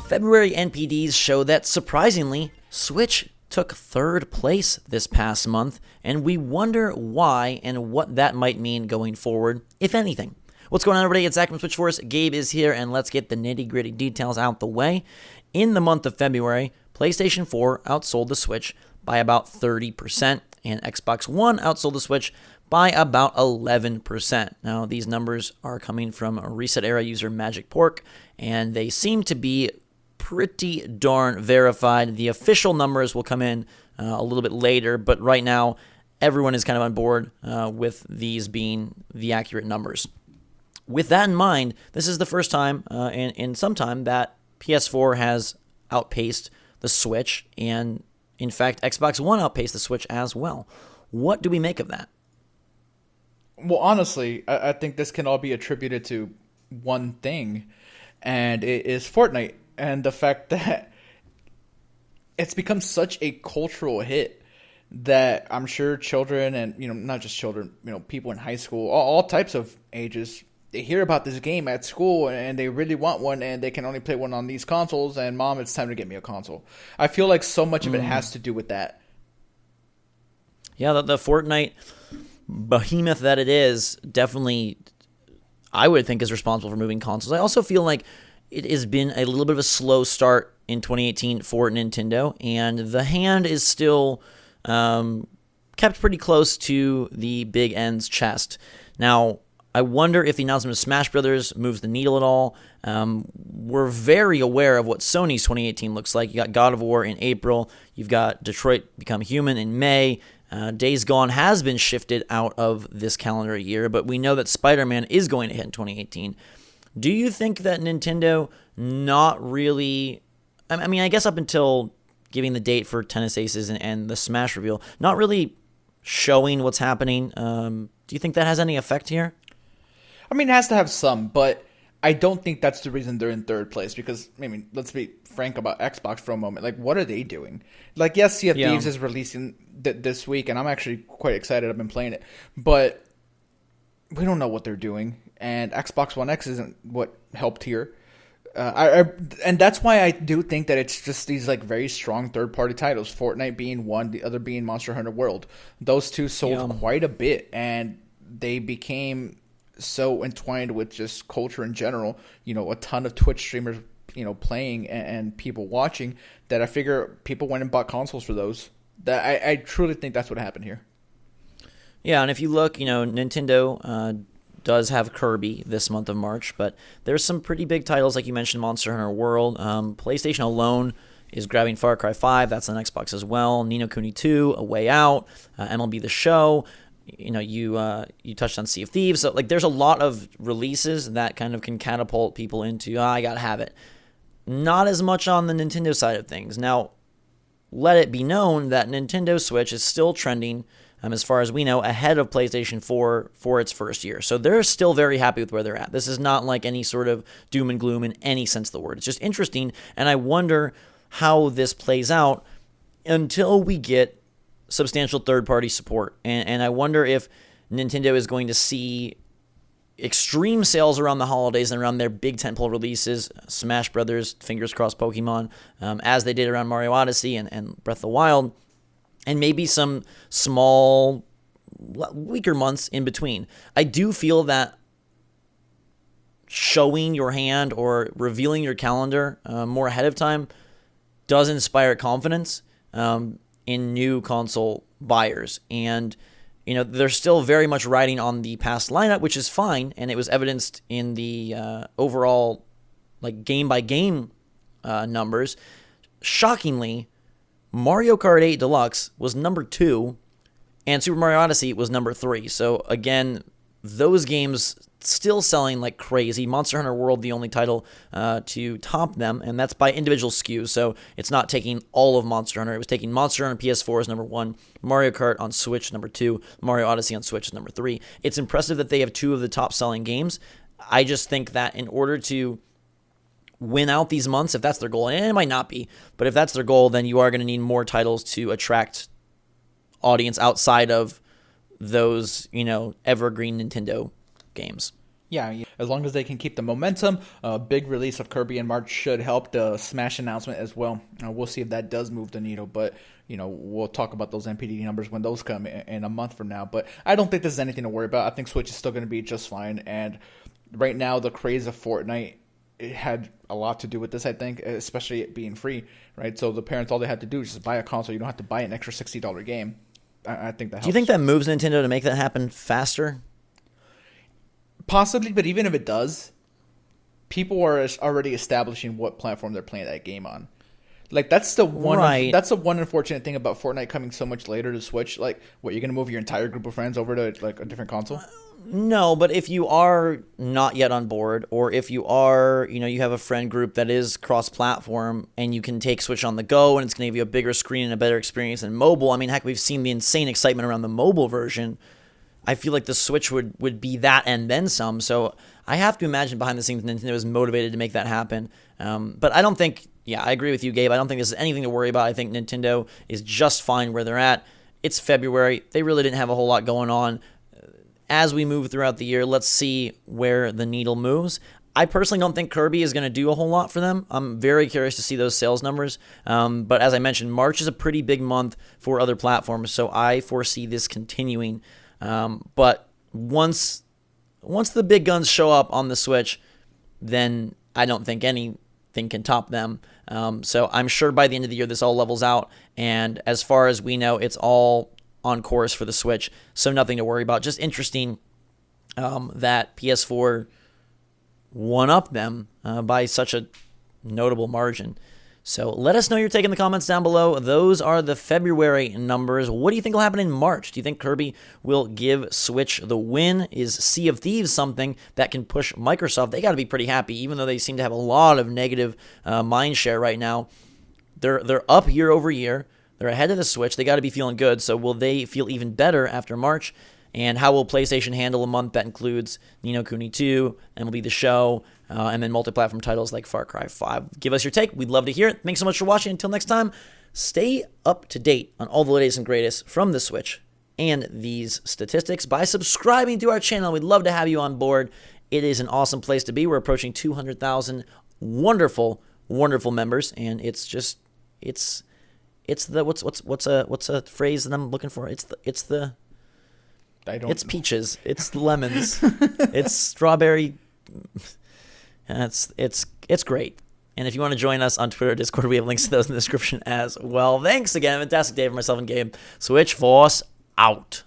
February NPDs show that, surprisingly, Switch took third place this past month, and we wonder why and what that might mean going forward, if anything. What's going on, everybody? It's Zach from Switch Force. Gabe is here, and let's get the nitty-gritty details out the way. In the month of February, PlayStation 4 outsold the Switch by about 30%, and Xbox One outsold the Switch by about 11%. Now, these numbers are coming from a Reset Era user Magic Pork, and they seem to be pretty darn verified. The official numbers will come in a little bit later, but right now, everyone is kind of on board with these being the accurate numbers. With that in mind, this is the first time in some time that PS4 has outpaced the Switch, and in fact, Xbox One outpaced the Switch as well. What do we make of that? Well, honestly, I think this can all be attributed to one thing, and it is Fortnite, and the fact that it's become such a cultural hit that I'm sure children and, not just children, people in high school, all types of ages, they hear about this game at school and they really want one, and they can only play one on these consoles, and Mom, it's time to get me a console. I feel like so much of it has to do with that. Yeah, the Fortnite behemoth that it is definitely, I would think, is responsible for moving consoles. I also feel like it has been a little bit of a slow start in 2018 for Nintendo, and the hand is still kept pretty close to the big N's chest. Now, I wonder if the announcement of Smash Brothers moves the needle at all. We're very aware of what Sony's 2018 looks like. You got God of War in April. You've got Detroit Become Human in May. Days Gone has been shifted out of this calendar year, but we know that Spider-Man is going to hit in 2018. Do you think that Nintendo not really... I mean, I guess up until giving the date for Tennis Aces and the Smash reveal, not really showing what's happening. Do you think that has any effect here? I mean, it has to have some, but I don't think that's the reason they're in third place, because, let's be frank about Xbox for a moment. Like, what are they doing? Like, yes, Sea of Thieves is releasing this week, and I'm actually quite excited. I've been playing it, but we don't know what they're doing, and Xbox One X isn't what helped here. And that's why I do think that it's just these like very strong third-party titles, Fortnite being one, the other being Monster Hunter World. Those two sold quite a bit, and they became so entwined with just culture in general, a ton of Twitch streamers, playing and people watching, that I figure people went and bought consoles for those. That I truly think that's what happened here. Yeah, and if you look, Nintendo does have Kirby this month of March, but there's some pretty big titles, like you mentioned, Monster Hunter World. PlayStation alone is grabbing Far Cry 5. That's on Xbox as well. Ni no Kuni 2, A Way Out, MLB The Show. You touched on Sea of Thieves. So, there's a lot of releases that kind of can catapult people into, I gotta have it. Not as much on the Nintendo side of things. Now, let it be known that Nintendo Switch is still trending, as far as we know, ahead of PlayStation 4 for its first year. So they're still very happy with where they're at. This is not like any sort of doom and gloom in any sense of the word. It's just interesting, and I wonder how this plays out until we get substantial third-party support. And I wonder if Nintendo is going to see extreme sales around the holidays and around their big tentpole releases, Smash Brothers, fingers crossed, Pokemon, as they did around Mario Odyssey and Breath of the Wild, and maybe some small, weaker months in between. I do feel that showing your hand or revealing your calendar more ahead of time does inspire confidence in new console buyers. And, they're still very much riding on the past lineup, which is fine, and it was evidenced in the overall, game-by-game numbers. Shockingly, Mario Kart 8 Deluxe was number 2, and Super Mario Odyssey was number 3. So, again, those games still selling like crazy. Monster Hunter World, the only title to top them, and that's by individual SKUs, so it's not taking all of Monster Hunter. It was taking Monster Hunter PS4 as number 1, Mario Kart on Switch number 2, Mario Odyssey on Switch is number 3. It's impressive that they have 2 of the top-selling games. I just think that in order to win out these months, if that's their goal, and it might not be, but if that's their goal, then you are going to need more titles to attract audience outside of those, evergreen Nintendo games. Yeah, as long as they can keep the momentum, a big release of Kirby in March should help. The Smash announcement as well. We'll see if that does move the needle, but we'll talk about those NPD numbers when those come in a month from now. But I don't think there's anything to worry about. I think Switch is still going to be just fine. And right now, the craze of Fortnite, it had a lot to do with this, I think, especially it being free, right? So the parents, all they had to do is just buy a console. You don't have to buy an extra $60 game. I think that helps. Do you think that moves Nintendo to make that happen faster? Possibly, but even if it does, people are already establishing what platform they're playing that game on. Like that's the one. Right. That's the one unfortunate thing about Fortnite coming so much later to Switch. Like, what, you're gonna move your entire group of friends over to like a different console? No, but if you are not yet on board, or if you are, you have a friend group that is cross-platform, and you can take Switch on the go, and it's going to give you a bigger screen and a better experience than mobile. I mean, heck, we've seen the insane excitement around the mobile version. I feel like the Switch would be that and then some. So I have to imagine behind the scenes Nintendo is motivated to make that happen. But I don't think, I agree with you, Gabe. I don't think this is anything to worry about. I think Nintendo is just fine where they're at. It's February. They really didn't have a whole lot going on. As we move throughout the year, let's see where the needle moves. I personally don't think Kirby is going to do a whole lot for them. I'm very curious to see those sales numbers. But as I mentioned, March is a pretty big month for other platforms, so I foresee this continuing. But once the big guns show up on the Switch, then I don't think anything can top them. So I'm sure by the end of the year this all levels out, and as far as we know, it's all on course for the Switch, so nothing to worry about. Just interesting that PS4 won up them by such a notable margin. So let us know your take in the comments down below. Those are the February numbers. What do you think will happen in March? Do you think Kirby will give Switch the win? Is Sea of Thieves something that can push Microsoft? They got to be pretty happy, even though they seem to have a lot of negative mind share right now. They're up year over year. They're ahead of the Switch. They got to be feeling good. So will they feel even better after March? And how will PlayStation handle a month that includes Ni no Kuni 2, MLB The Show, and then multi-platform titles like Far Cry 5? Give us your take. We'd love to hear it. Thanks so much for watching. Until next time, stay up to date on all the latest and greatest from the Switch and these statistics by subscribing to our channel. We'd love to have you on board. It is an awesome place to be. We're approaching 200,000 wonderful, wonderful members, and it's the what's a phrase that I'm looking for? It's peaches. It's lemons. It's strawberry. It's great. And if you want to join us on Twitter or Discord, we have links to those in the description as well. Thanks again. Fantastic day for myself and Gabe. Switch Force out.